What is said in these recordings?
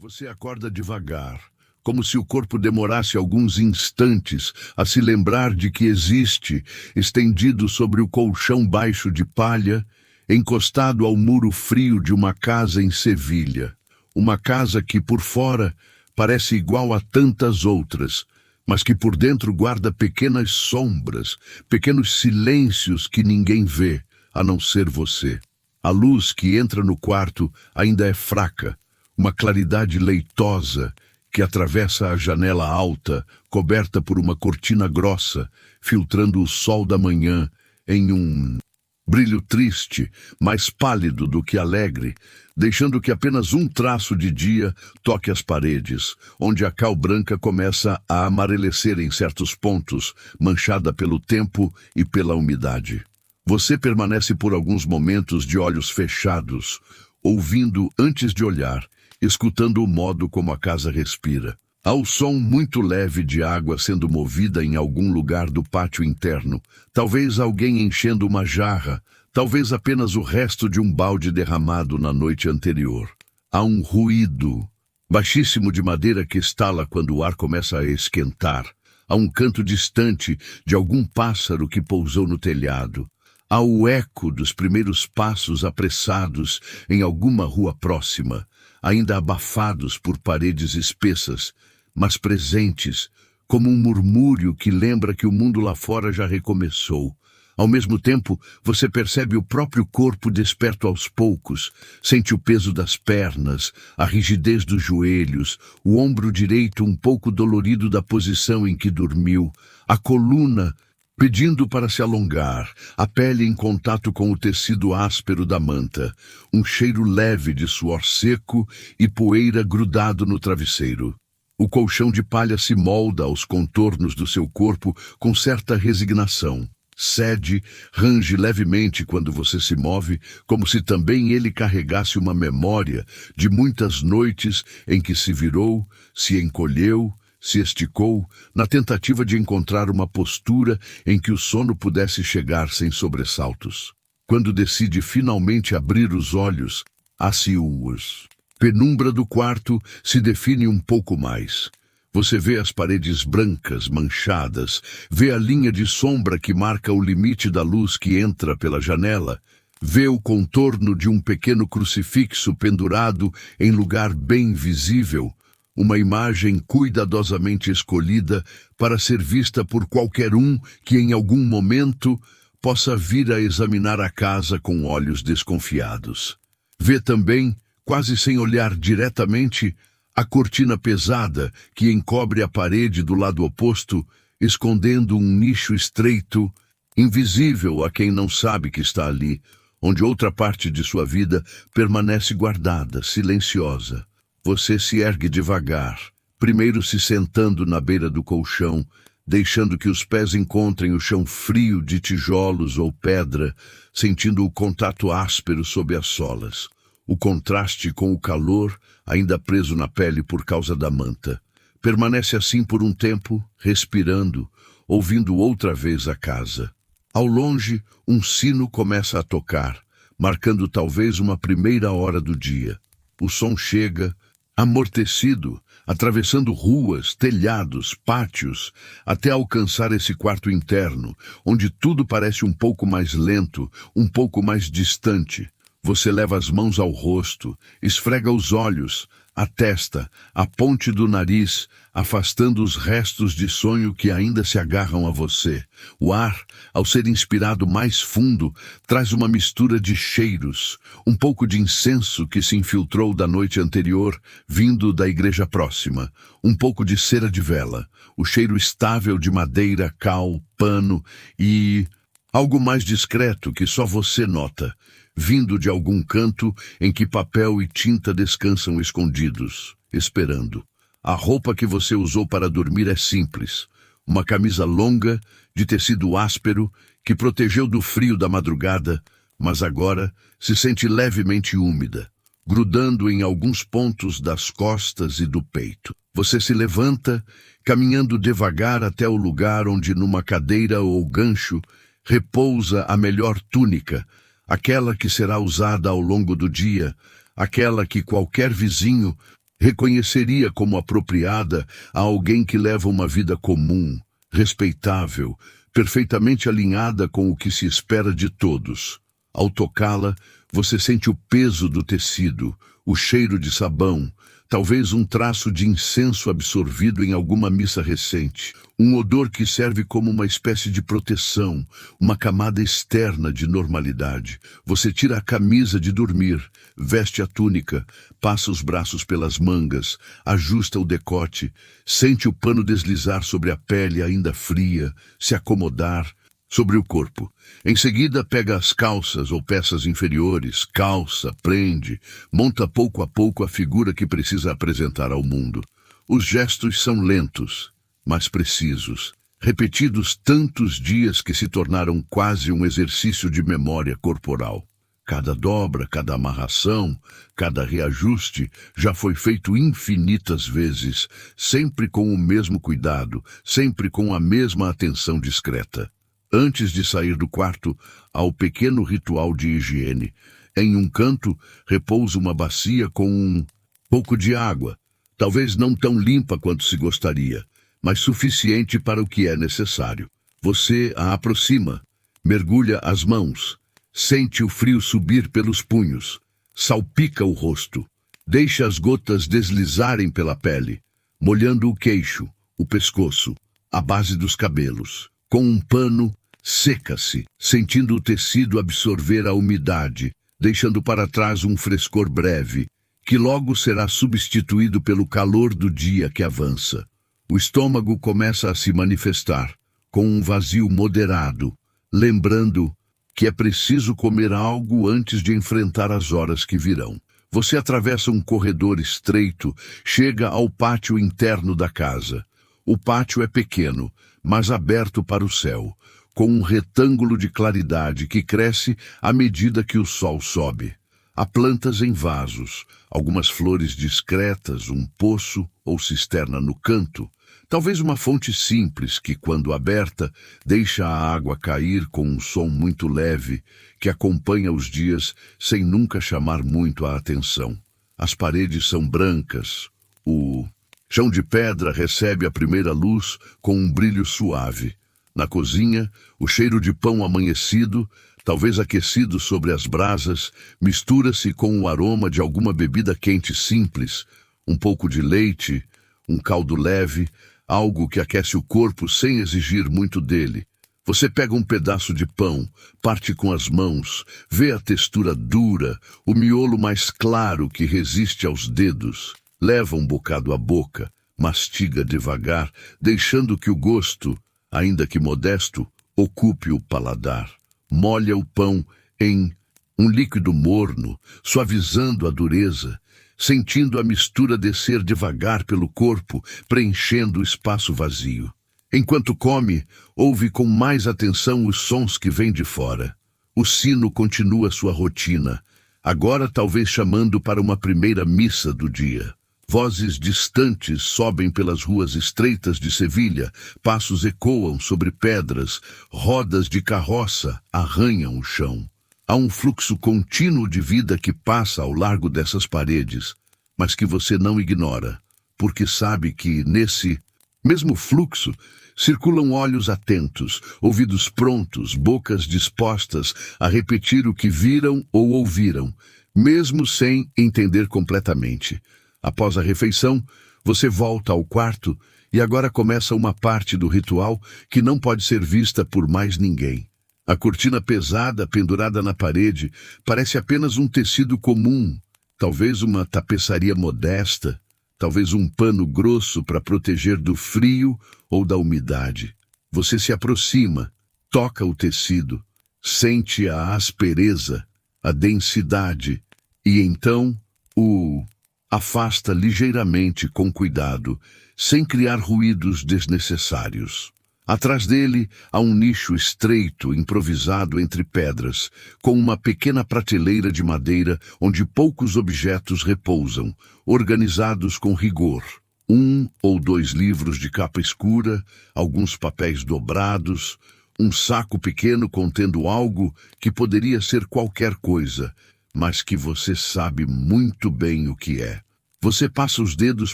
Você acorda devagar, como se o corpo demorasse alguns instantes a se lembrar de que existe, estendido sobre o colchão baixo de palha, encostado ao muro frio de uma casa em Sevilha. Uma casa que, por fora, parece igual a tantas outras, mas que por dentro guarda pequenas sombras, pequenos silêncios que ninguém vê, a não ser você. A luz que entra no quarto ainda é fraca, uma claridade leitosa que atravessa a janela alta, coberta por uma cortina grossa, filtrando o sol da manhã em um brilho triste, mais pálido do que alegre, deixando que apenas um traço de dia toque as paredes, onde a cal branca começa a amarelecer em certos pontos, manchada pelo tempo e pela umidade. Você permanece por alguns momentos de olhos fechados, ouvindo antes de olhar, escutando o modo como a casa respira. Há o som muito leve de água sendo movida em algum lugar do pátio interno, talvez alguém enchendo uma jarra, talvez apenas o resto de um balde derramado na noite anterior. Há um ruído baixíssimo de madeira que estala quando o ar começa a esquentar. Há um canto distante de algum pássaro que pousou no telhado. Há o eco dos primeiros passos apressados em alguma rua próxima, ainda abafados por paredes espessas, mas presentes, como um murmúrio que lembra que o mundo lá fora já recomeçou. Ao mesmo tempo, você percebe o próprio corpo desperto aos poucos, sente o peso das pernas, a rigidez dos joelhos, o ombro direito um pouco dolorido da posição em que dormiu, a coluna pedindo para se alongar, a pele em contato com o tecido áspero da manta, um cheiro leve de suor seco e poeira grudado no travesseiro. O colchão de palha se molda aos contornos do seu corpo com certa resignação. Cede, range levemente quando você se move, como se também ele carregasse uma memória de muitas noites em que se virou, se encolheu, se esticou, na tentativa de encontrar uma postura em que o sono pudesse chegar sem sobressaltos. Quando decide finalmente abrir os olhos, aciúos. Penumbra do quarto se define um pouco mais. Você vê as paredes brancas, manchadas, vê a linha de sombra que marca o limite da luz que entra pela janela, vê o contorno de um pequeno crucifixo pendurado em lugar bem visível, uma imagem cuidadosamente escolhida para ser vista por qualquer um que em algum momento possa vir a examinar a casa com olhos desconfiados. Vê também, quase sem olhar diretamente, a cortina pesada que encobre a parede do lado oposto, escondendo um nicho estreito, invisível a quem não sabe que está ali, onde outra parte de sua vida permanece guardada, silenciosa. Você se ergue devagar, primeiro se sentando na beira do colchão, deixando que os pés encontrem o chão frio de tijolos ou pedra, sentindo o contato áspero sob as solas, o contraste com o calor ainda preso na pele por causa da manta. Permanece assim por um tempo, respirando, ouvindo outra vez a casa. Ao longe, um sino começa a tocar, marcando talvez uma primeira hora do dia. O som chega, amortecido, atravessando ruas, telhados, pátios, até alcançar esse quarto interno, onde tudo parece um pouco mais lento, um pouco mais distante. Você leva as mãos ao rosto, esfrega os olhos, a testa, a ponte do nariz, afastando os restos de sonho que ainda se agarram a você. O ar, ao ser inspirado mais fundo, traz uma mistura de cheiros, um pouco de incenso que se infiltrou da noite anterior, vindo da igreja próxima, um pouco de cera de vela, o cheiro estável de madeira, cal, pano e algo mais discreto que só você nota, vindo de algum canto em que papel e tinta descansam escondidos, esperando. A roupa que você usou para dormir é simples, uma camisa longa, de tecido áspero, que protegeu do frio da madrugada, mas agora se sente levemente úmida, grudando em alguns pontos das costas e do peito. Você se levanta, caminhando devagar até o lugar onde numa cadeira ou gancho repousa a melhor túnica, aquela que será usada ao longo do dia, aquela que qualquer vizinho Reconheceria como apropriada a alguém que leva uma vida comum, respeitável, perfeitamente alinhada com o que se espera de todos. Ao tocá-la, você sente o peso do tecido, o cheiro de sabão, talvez um traço de incenso absorvido em alguma missa recente, um odor que serve como uma espécie de proteção, uma camada externa de normalidade. Você tira a camisa de dormir, veste a túnica, passa os braços pelas mangas, ajusta o decote, sente o pano deslizar sobre a pele ainda fria, se acomodar sobre o corpo. Em seguida, pega as calças ou peças inferiores, calça, prende, monta pouco a pouco a figura que precisa apresentar ao mundo. Os gestos são lentos, mas precisos, repetidos tantos dias que se tornaram quase um exercício de memória corporal. Cada dobra, cada amarração, cada reajuste já foi feito infinitas vezes, sempre com o mesmo cuidado, sempre com a mesma atenção discreta. Antes de sair do quarto, há o pequeno ritual de higiene. Em um canto, repousa uma bacia com um pouco de água, talvez não tão limpa quanto se gostaria, mas suficiente para o que é necessário. Você a aproxima, mergulha as mãos, sente o frio subir pelos punhos, salpica o rosto, deixa as gotas deslizarem pela pele, molhando o queixo, o pescoço, a base dos cabelos. Com um pano, seca-se, sentindo o tecido absorver a umidade, deixando para trás um frescor breve, que logo será substituído pelo calor do dia que avança. O estômago começa a se manifestar, com um vazio moderado, lembrando que é preciso comer algo antes de enfrentar as horas que virão. Você atravessa um corredor estreito, chega ao pátio interno da casa. O pátio é pequeno, mas aberto para o céu, com um retângulo de claridade que cresce à medida que o sol sobe. Há plantas em vasos, algumas flores discretas, um poço ou cisterna no canto, talvez uma fonte simples que, quando aberta, deixa a água cair com um som muito leve que acompanha os dias sem nunca chamar muito a atenção. As paredes são brancas, o chão de pedra recebe a primeira luz com um brilho suave. Na cozinha, o cheiro de pão amanhecido, talvez aquecido sobre as brasas, mistura-se com o aroma de alguma bebida quente simples, um pouco de leite, um caldo leve, algo que aquece o corpo sem exigir muito dele. Você pega um pedaço de pão, parte com as mãos, vê a textura dura, o miolo mais claro que resiste aos dedos. Leva um bocado à boca, mastiga devagar, deixando que o gosto, ainda que modesto, ocupe o paladar. Molha o pão em um líquido morno, suavizando a dureza, sentindo a mistura descer devagar pelo corpo, preenchendo o espaço vazio. Enquanto come, ouve com mais atenção os sons que vêm de fora. O sino continua sua rotina, agora talvez chamando para uma primeira missa do dia. Vozes distantes sobem pelas ruas estreitas de Sevilha, passos ecoam sobre pedras, rodas de carroça arranham o chão. Há um fluxo contínuo de vida que passa ao largo dessas paredes, mas que você não ignora, porque sabe que, nesse mesmo fluxo, circulam olhos atentos, ouvidos prontos, bocas dispostas a repetir o que viram ou ouviram, mesmo sem entender completamente. Após a refeição, você volta ao quarto e agora começa uma parte do ritual que não pode ser vista por mais ninguém. A cortina pesada pendurada na parede parece apenas um tecido comum, talvez uma tapeçaria modesta, talvez um pano grosso para proteger do frio ou da umidade. Você se aproxima, toca o tecido, sente a aspereza, a densidade e então o afasta ligeiramente com cuidado, sem criar ruídos desnecessários. Atrás dele há um nicho estreito, improvisado entre pedras, com uma pequena prateleira de madeira onde poucos objetos repousam, organizados com rigor. 1 ou 2 livros de capa escura, alguns papéis dobrados, um saco pequeno contendo algo que poderia ser qualquer coisa, mas que você sabe muito bem o que é. Você passa os dedos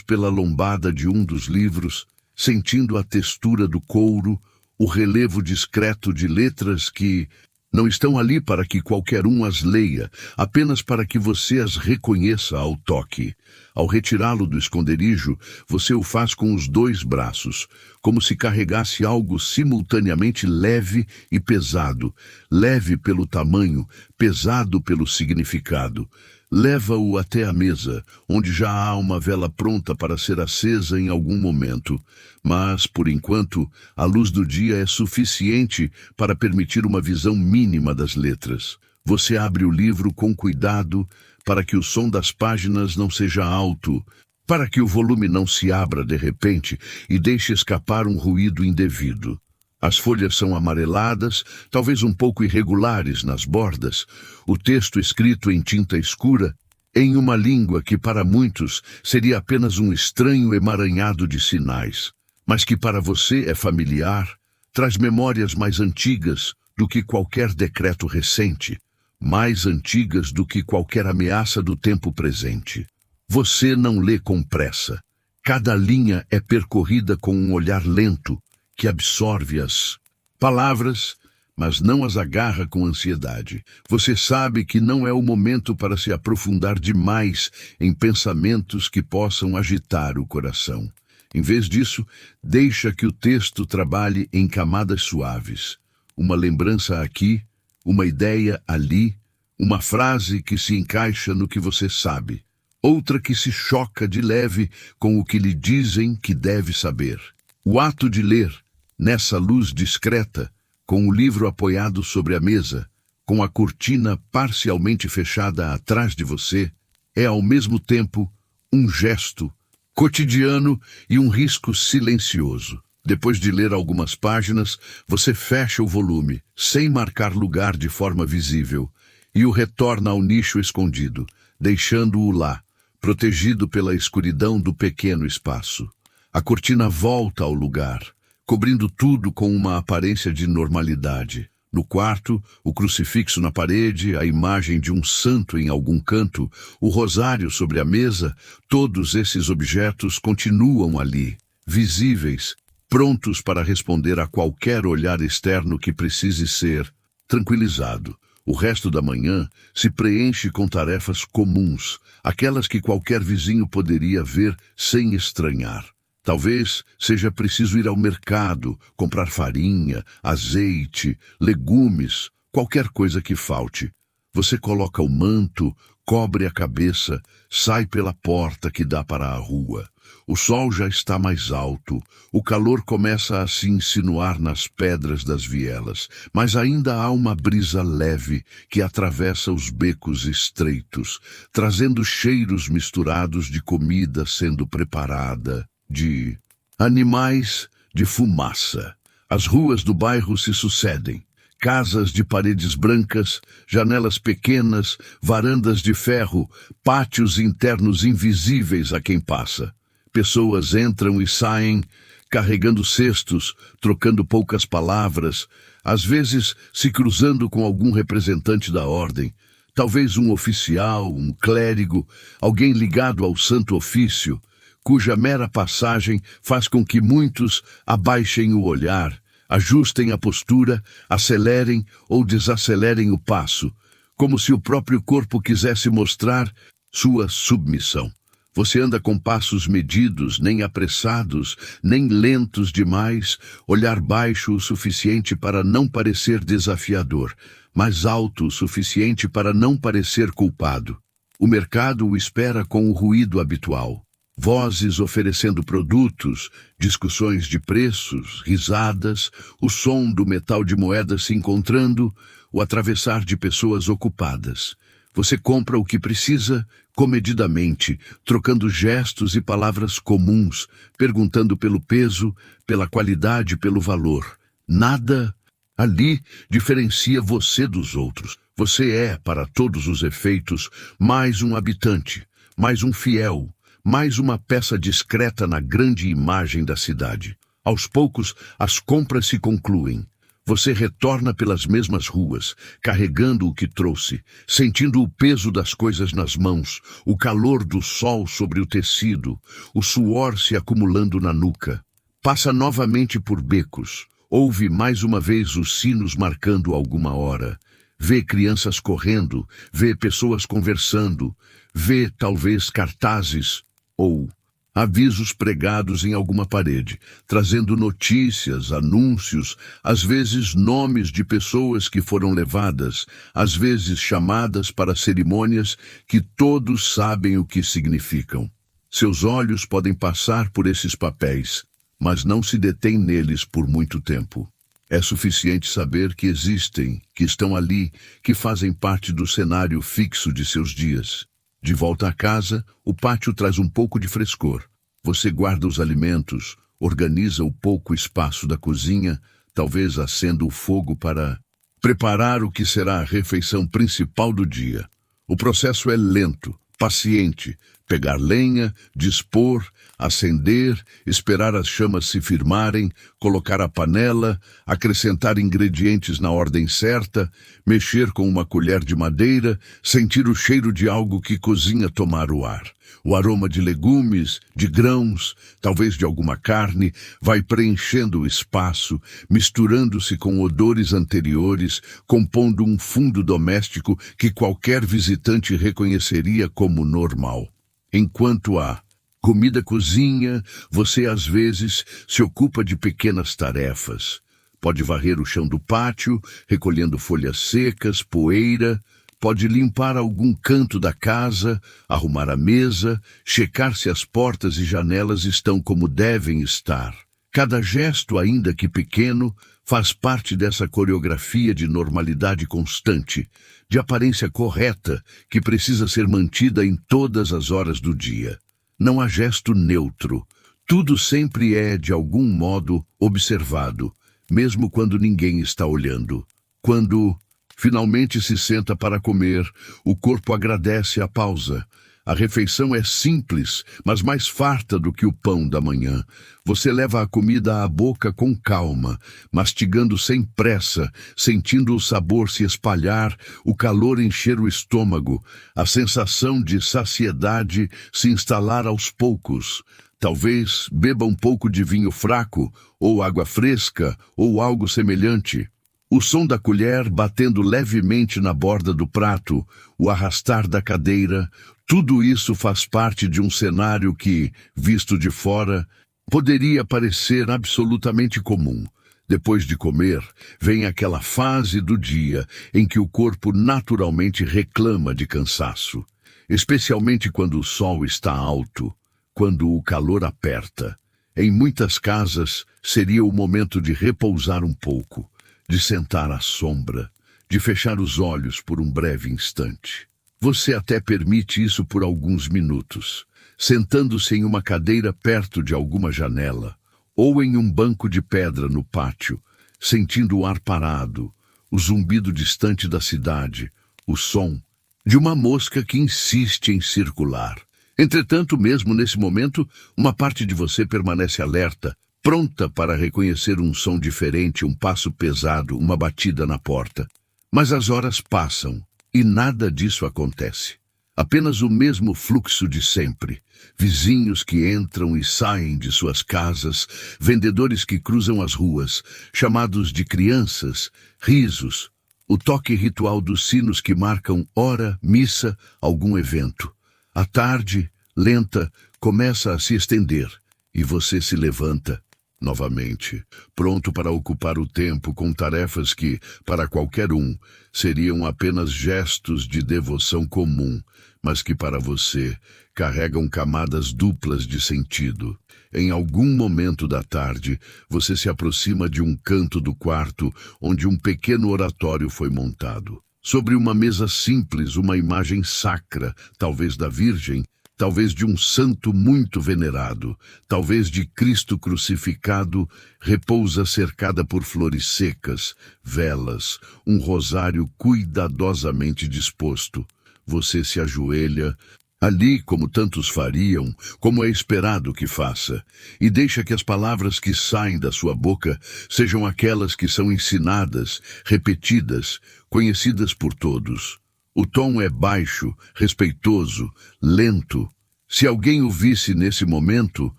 pela lombada de um dos livros, sentindo a textura do couro, o relevo discreto de letras que não estão ali para que qualquer um as leia, apenas para que você as reconheça ao toque. Ao retirá-lo do esconderijo, você o faz com os dois braços, como se carregasse algo simultaneamente leve e pesado, leve pelo tamanho, pesado pelo significado. Leva-o até a mesa, onde já há uma vela pronta para ser acesa em algum momento. Mas, por enquanto, a luz do dia é suficiente para permitir uma visão mínima das letras. Você abre o livro com cuidado para que o som das páginas não seja alto, para que o volume não se abra de repente e deixe escapar um ruído indevido. As folhas são amareladas, talvez um pouco irregulares nas bordas, o texto escrito em tinta escura, em uma língua que para muitos seria apenas um estranho emaranhado de sinais, mas que para você é familiar, traz memórias mais antigas do que qualquer decreto recente, mais antigas do que qualquer ameaça do tempo presente. Você não lê com pressa. Cada linha é percorrida com um olhar lento, que absorve as palavras, mas não as agarra com ansiedade. Você sabe que não é o momento para se aprofundar demais em pensamentos que possam agitar o coração. Em vez disso, deixa que o texto trabalhe em camadas suaves. Uma lembrança aqui, uma ideia ali, uma frase que se encaixa no que você sabe, outra que se choca de leve com o que lhe dizem que deve saber. O ato de ler, nessa luz discreta, com o livro apoiado sobre a mesa, com a cortina parcialmente fechada atrás de você, é ao mesmo tempo um gesto cotidiano e um risco silencioso. Depois de ler algumas páginas, você fecha o volume, sem marcar lugar de forma visível, e o retorna ao nicho escondido, deixando-o lá, protegido pela escuridão do pequeno espaço. A cortina volta ao lugar, cobrindo tudo com uma aparência de normalidade. No quarto, o crucifixo na parede, a imagem de um santo em algum canto, o rosário sobre a mesa, todos esses objetos continuam ali, visíveis, prontos para responder a qualquer olhar externo que precise ser tranquilizado. O resto da manhã se preenche com tarefas comuns, aquelas que qualquer vizinho poderia ver sem estranhar. Talvez seja preciso ir ao mercado, comprar farinha, azeite, legumes, qualquer coisa que falte. Você coloca o manto, cobre a cabeça, sai pela porta que dá para a rua. O sol já está mais alto, o calor começa a se insinuar nas pedras das vielas, mas ainda há uma brisa leve que atravessa os becos estreitos, trazendo cheiros misturados de comida sendo preparada, de animais, de fumaça. As ruas do bairro se sucedem. Casas de paredes brancas, janelas pequenas, varandas de ferro, pátios internos invisíveis a quem passa. Pessoas entram e saem, carregando cestos, trocando poucas palavras, às vezes se cruzando com algum representante da ordem, talvez um oficial, um clérigo, alguém ligado ao santo ofício, cuja mera passagem faz com que muitos abaixem o olhar, ajustem a postura, acelerem ou desacelerem o passo, como se o próprio corpo quisesse mostrar sua submissão. Você anda com passos medidos, nem apressados, nem lentos demais, olhar baixo o suficiente para não parecer desafiador, mas alto o suficiente para não parecer culpado. O mercado o espera com o ruído habitual. Vozes oferecendo produtos, discussões de preços, risadas, o som do metal de moedas se encontrando, o atravessar de pessoas ocupadas. Você compra o que precisa, comedidamente, trocando gestos e palavras comuns, perguntando pelo peso, pela qualidade, pelo valor. Nada ali diferencia você dos outros. Você é, para todos os efeitos, mais um habitante, mais um fiel, mais uma peça discreta na grande imagem da cidade. Aos poucos, as compras se concluem. Você retorna pelas mesmas ruas, carregando o que trouxe, sentindo o peso das coisas nas mãos, o calor do sol sobre o tecido, o suor se acumulando na nuca. Passa novamente por becos, ouve mais uma vez os sinos marcando alguma hora. Vê crianças correndo, vê pessoas conversando, vê talvez cartazes ou avisos pregados em alguma parede, trazendo notícias, anúncios, às vezes nomes de pessoas que foram levadas, às vezes chamadas para cerimônias que todos sabem o que significam. Seus olhos podem passar por esses papéis, mas não se detêm neles por muito tempo. É suficiente saber que existem, que estão ali, que fazem parte do cenário fixo de seus dias. De volta a casa, o pátio traz um pouco de frescor. Você guarda os alimentos, organiza o pouco espaço da cozinha, talvez acenda o fogo para preparar o que será a refeição principal do dia. O processo é lento, paciente. Pegar lenha, dispor, acender, esperar as chamas se firmarem, colocar a panela, acrescentar ingredientes na ordem certa, mexer com uma colher de madeira, sentir o cheiro de algo que cozinha tomar o ar. O aroma de legumes, de grãos, talvez de alguma carne, vai preenchendo o espaço, misturando-se com odores anteriores, compondo um fundo doméstico que qualquer visitante reconheceria como normal. Enquanto a comida cozinha, você às vezes se ocupa de pequenas tarefas. Pode varrer o chão do pátio, recolhendo folhas secas, poeira. Pode limpar algum canto da casa, arrumar a mesa, checar se as portas e janelas estão como devem estar. Cada gesto, ainda que pequeno, faz parte dessa coreografia de normalidade constante, de aparência correta, que precisa ser mantida em todas as horas do dia. Não há gesto neutro. Tudo sempre é, de algum modo, observado, mesmo quando ninguém está olhando. Quando finalmente se senta para comer, o corpo agradece a pausa. A refeição é simples, mas mais farta do que o pão da manhã. Você leva a comida à boca com calma, mastigando sem pressa, sentindo o sabor se espalhar, o calor encher o estômago, a sensação de saciedade se instalar aos poucos. Talvez beba um pouco de vinho fraco, ou água fresca, ou algo semelhante. O som da colher batendo levemente na borda do prato, o arrastar da cadeira, tudo isso faz parte de um cenário que, visto de fora, poderia parecer absolutamente comum. Depois de comer, vem aquela fase do dia em que o corpo naturalmente reclama de cansaço, especialmente quando o sol está alto, quando o calor aperta. Em muitas casas, seria o momento de repousar um pouco, de sentar à sombra, de fechar os olhos por um breve instante. Você até permite isso por alguns minutos, sentando-se em uma cadeira perto de alguma janela, ou em um banco de pedra no pátio, sentindo o ar parado, o zumbido distante da cidade, o som de uma mosca que insiste em circular. Entretanto, mesmo nesse momento, uma parte de você permanece alerta, pronta para reconhecer um som diferente, um passo pesado, uma batida na porta. Mas as horas passam e nada disso acontece. Apenas o mesmo fluxo de sempre. Vizinhos que entram e saem de suas casas, vendedores que cruzam as ruas, chamados de crianças, risos, o toque ritual dos sinos que marcam hora, missa, algum evento. A tarde, lenta, começa a se estender e você se levanta novamente, pronto para ocupar o tempo com tarefas que, para qualquer um, seriam apenas gestos de devoção comum, mas que para você carregam camadas duplas de sentido. Em algum momento da tarde, você se aproxima de um canto do quarto onde um pequeno oratório foi montado. Sobre uma mesa simples, uma imagem sacra, talvez da Virgem, talvez de um santo muito venerado, talvez de Cristo crucificado, repousa cercada por flores secas, velas, um rosário cuidadosamente disposto. Você se ajoelha, Ali, como tantos fariam, como é esperado que faça, e deixa que as palavras que saem da sua boca sejam aquelas que são ensinadas, repetidas, conhecidas por todos. O tom é baixo, respeitoso, lento. Se alguém o visse nesse momento,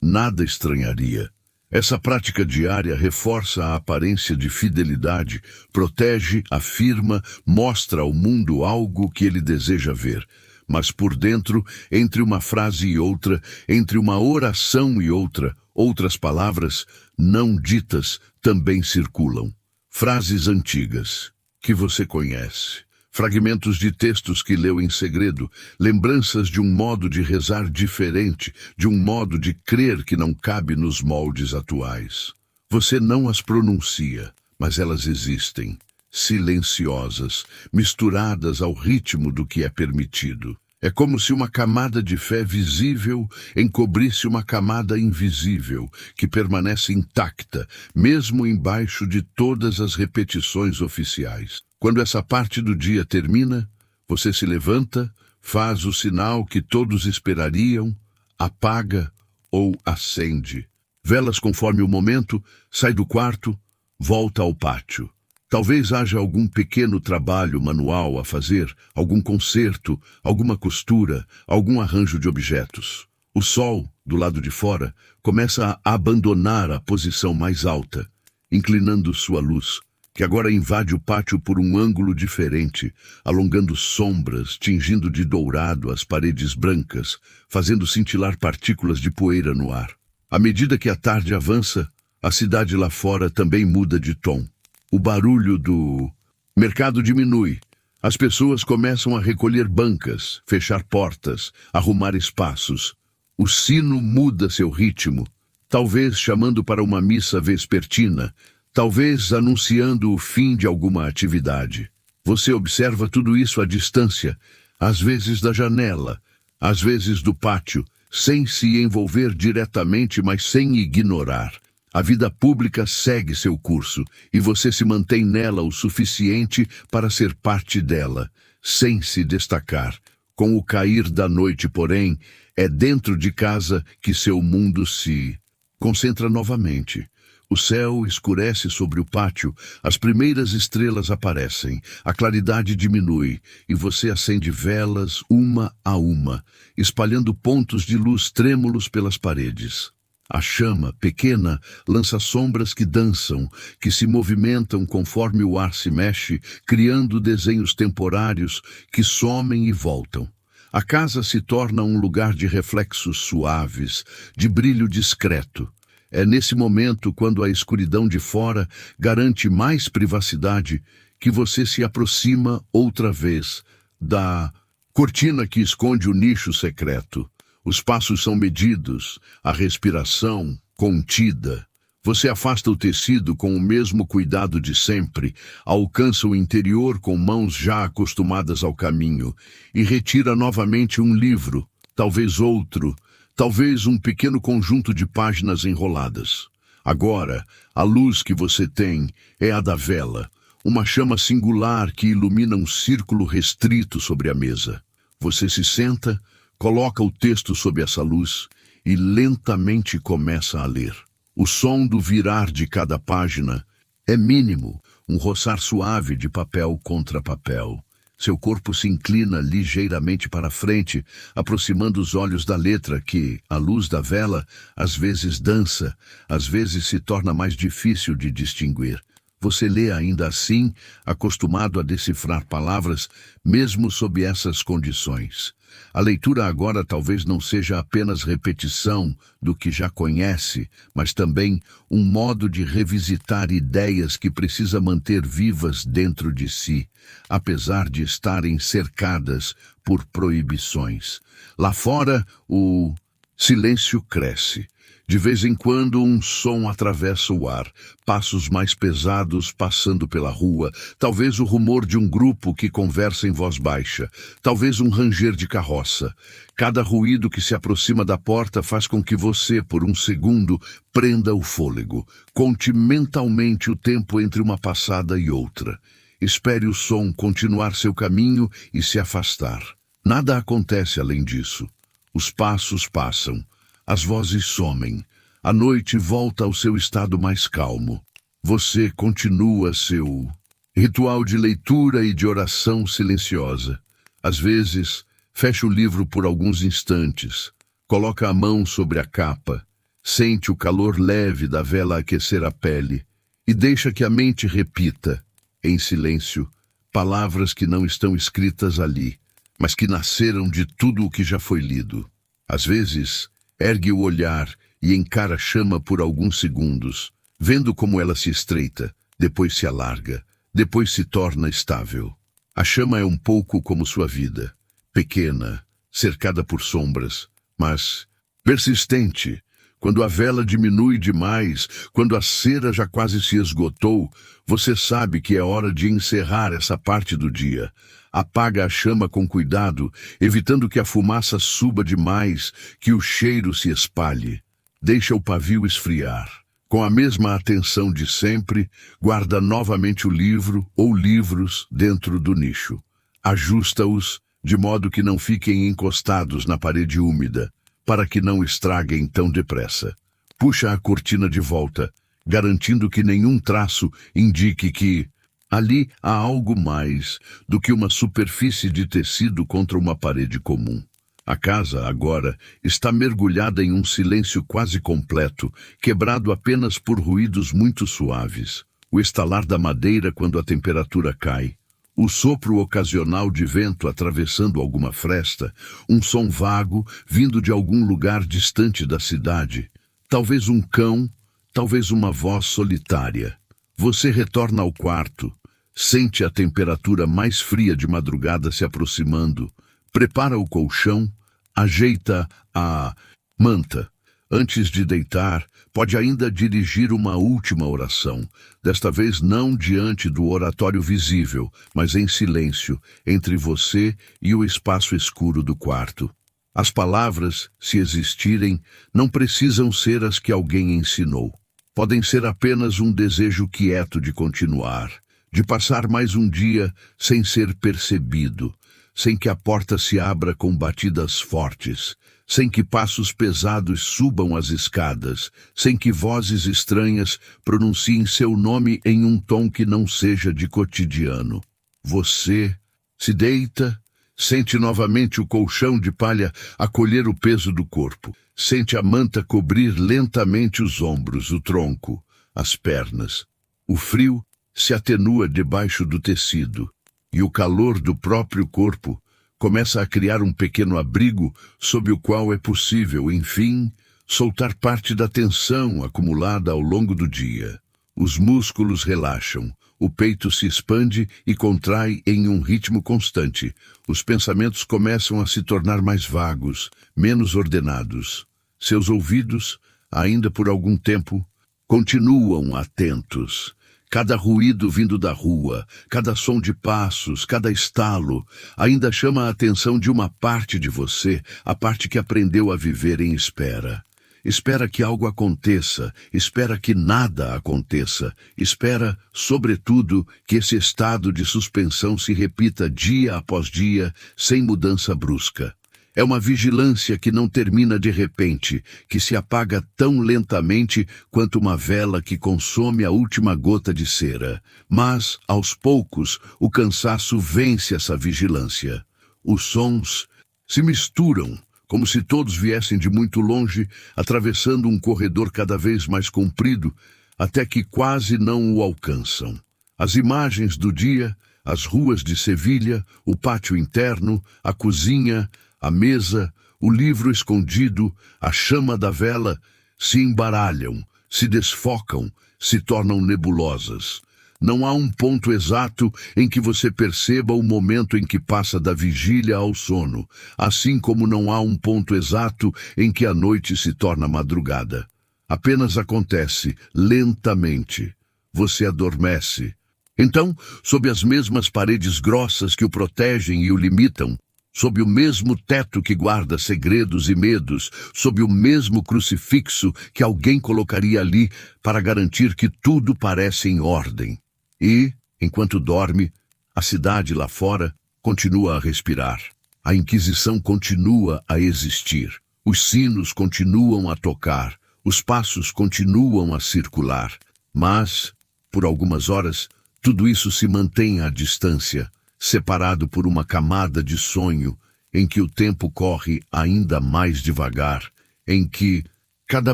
nada estranharia. Essa prática diária reforça a aparência de fidelidade, protege, afirma, mostra ao mundo algo que ele deseja ver. Mas por dentro, entre uma frase e outra, entre uma oração e outra, outras palavras não ditas também circulam. Frases antigas, que você conhece. Fragmentos de textos que leu em segredo, lembranças de um modo de rezar diferente, de um modo de crer que não cabe nos moldes atuais. Você não as pronuncia, mas elas existem, silenciosas, misturadas ao ritmo do que é permitido. É como se uma camada de fé visível encobrisse uma camada invisível, que permanece intacta, mesmo embaixo de todas as repetições oficiais. Quando essa parte do dia termina, você se levanta, faz o sinal que todos esperariam, apaga ou acende. Velas conforme o momento, sai do quarto, volta ao pátio. Talvez haja algum pequeno trabalho manual a fazer, algum conserto, alguma costura, algum arranjo de objetos. O sol, do lado de fora, começa a abandonar a posição mais alta, inclinando sua luz, que agora invade o pátio por um ângulo diferente, alongando sombras, tingindo de dourado as paredes brancas, fazendo cintilar partículas de poeira no ar. À medida que a tarde avança, a cidade lá fora também muda de tom. O barulho do mercado diminui. As pessoas começam a recolher bancas, fechar portas, arrumar espaços. O sino muda seu ritmo, talvez chamando para uma missa vespertina, talvez anunciando o fim de alguma atividade. Você observa tudo isso à distância, às vezes da janela, às vezes do pátio, sem se envolver diretamente, mas sem ignorar. A vida pública segue seu curso e você se mantém nela o suficiente para ser parte dela, sem se destacar. Com o cair da noite, porém, é dentro de casa que seu mundo se concentra novamente. O céu escurece sobre o pátio, as primeiras estrelas aparecem, a claridade diminui e você acende velas uma a uma, espalhando pontos de luz trêmulos pelas paredes. A chama, pequena, lança sombras que dançam, que se movimentam conforme o ar se mexe, criando desenhos temporários que somem e voltam. A casa se torna um lugar de reflexos suaves, de brilho discreto. É nesse momento, quando a escuridão de fora garante mais privacidade, que você se aproxima outra vez da cortina que esconde o nicho secreto. Os passos são medidos, a respiração contida. Você afasta o tecido com o mesmo cuidado de sempre, alcança o interior com mãos já acostumadas ao caminho e retira novamente um livro, talvez outro, talvez um pequeno conjunto de páginas enroladas. Agora, a luz que você tem é a da vela, uma chama singular que ilumina um círculo restrito sobre a mesa. Você se senta, coloca o texto sob essa luz e lentamente começa a ler. O som do virar de cada página é mínimo, um roçar suave de papel contra papel. Seu corpo se inclina ligeiramente para frente, aproximando os olhos da letra que, à luz da vela, às vezes dança, às vezes se torna mais difícil de distinguir. Você lê ainda assim, acostumado a decifrar palavras, mesmo sob essas condições. A leitura agora talvez não seja apenas repetição do que já conhece, mas também um modo de revisitar ideias que precisa manter vivas dentro de si, apesar de estarem cercadas por proibições. Lá fora, o silêncio cresce. De vez em quando um som atravessa o ar, passos mais pesados passando pela rua, talvez o rumor de um grupo que conversa em voz baixa, talvez um ranger de carroça. Cada ruído que se aproxima da porta faz com que você, por um segundo, prenda o fôlego. Conte mentalmente o tempo entre uma passada e outra. Espere o som continuar seu caminho e se afastar. Nada acontece além disso. Os passos passam, as vozes somem, a noite volta ao seu estado mais calmo. Você continua seu ritual de leitura e de oração silenciosa. Às vezes, fecha o livro por alguns instantes, coloca a mão sobre a capa, sente o calor leve da vela aquecer a pele e deixa que a mente repita, em silêncio, palavras que não estão escritas ali, mas que nasceram de tudo o que já foi lido. Às vezes, ergue o olhar e encara a chama por alguns segundos, vendo como ela se estreita, depois se alarga, depois se torna estável. A chama é um pouco como sua vida, pequena, cercada por sombras, mas persistente. Quando a vela diminui demais, quando a cera já quase se esgotou, você sabe que é hora de encerrar essa parte do dia. Apaga a chama com cuidado, evitando que a fumaça suba demais, que o cheiro se espalhe. Deixa o pavio esfriar. Com a mesma atenção de sempre, guarda novamente o livro ou livros dentro do nicho. Ajusta-os de modo que não fiquem encostados na parede úmida, para que não estraguem tão depressa. Puxa a cortina de volta, garantindo que nenhum traço indique que ali há algo mais do que uma superfície de tecido contra uma parede comum. A casa, agora, está mergulhada em um silêncio quase completo, quebrado apenas por ruídos muito suaves. O estalar da madeira quando a temperatura cai, o sopro ocasional de vento atravessando alguma fresta, um som vago vindo de algum lugar distante da cidade. Talvez um cão, talvez uma voz solitária. Você retorna ao quarto, sente a temperatura mais fria de madrugada se aproximando, prepara o colchão, ajeita a manta. Antes de deitar, pode ainda dirigir uma última oração, desta vez não diante do oratório visível, mas em silêncio, entre você e o espaço escuro do quarto. As palavras, se existirem, não precisam ser as que alguém ensinou. Podem ser apenas um desejo quieto de continuar, de passar mais um dia sem ser percebido, sem que a porta se abra com batidas fortes, sem que passos pesados subam as escadas, sem que vozes estranhas pronunciem seu nome em um tom que não seja de cotidiano. Você se deita, sente novamente o colchão de palha acolher o peso do corpo, sente a manta cobrir lentamente os ombros, o tronco, as pernas. O frio se atenua debaixo do tecido, e o calor do próprio corpo começa a criar um pequeno abrigo sob o qual é possível, enfim, soltar parte da tensão acumulada ao longo do dia. Os músculos relaxam, o peito se expande e contrai em um ritmo constante. Os pensamentos começam a se tornar mais vagos, menos ordenados. Seus ouvidos, ainda por algum tempo, continuam atentos. Cada ruído vindo da rua, cada som de passos, cada estalo, ainda chama a atenção de uma parte de você, a parte que aprendeu a viver em espera. Espera que algo aconteça, espera que nada aconteça, espera, sobretudo, que esse estado de suspensão se repita dia após dia, sem mudança brusca. É uma vigilância que não termina de repente, que se apaga tão lentamente quanto uma vela que consome a última gota de cera. Mas, aos poucos, o cansaço vence essa vigilância. Os sons se misturam, como se todos viessem de muito longe, atravessando um corredor cada vez mais comprido, até que quase não o alcançam. As imagens do dia, as ruas de Sevilha, o pátio interno, a cozinha, a mesa, o livro escondido, a chama da vela, se embaralham, se desfocam, se tornam nebulosas. Não há um ponto exato em que você perceba o momento em que passa da vigília ao sono, assim como não há um ponto exato em que a noite se torna madrugada. Apenas acontece lentamente. Você adormece. Então, sob as mesmas paredes grossas que o protegem e o limitam, sob o mesmo teto que guarda segredos e medos, sob o mesmo crucifixo que alguém colocaria ali para garantir que tudo parece em ordem. E, enquanto dorme, a cidade lá fora continua a respirar. A Inquisição continua a existir. Os sinos continuam a tocar. Os passos continuam a circular. Mas, por algumas horas, tudo isso se mantém à distância, separado por uma camada de sonho, em que o tempo corre ainda mais devagar, em que cada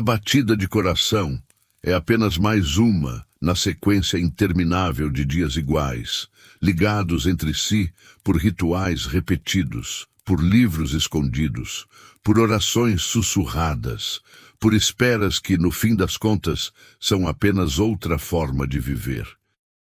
batida de coração é apenas mais uma na sequência interminável de dias iguais, ligados entre si por rituais repetidos, por livros escondidos, por orações sussurradas, por esperas que, no fim das contas, são apenas outra forma de viver.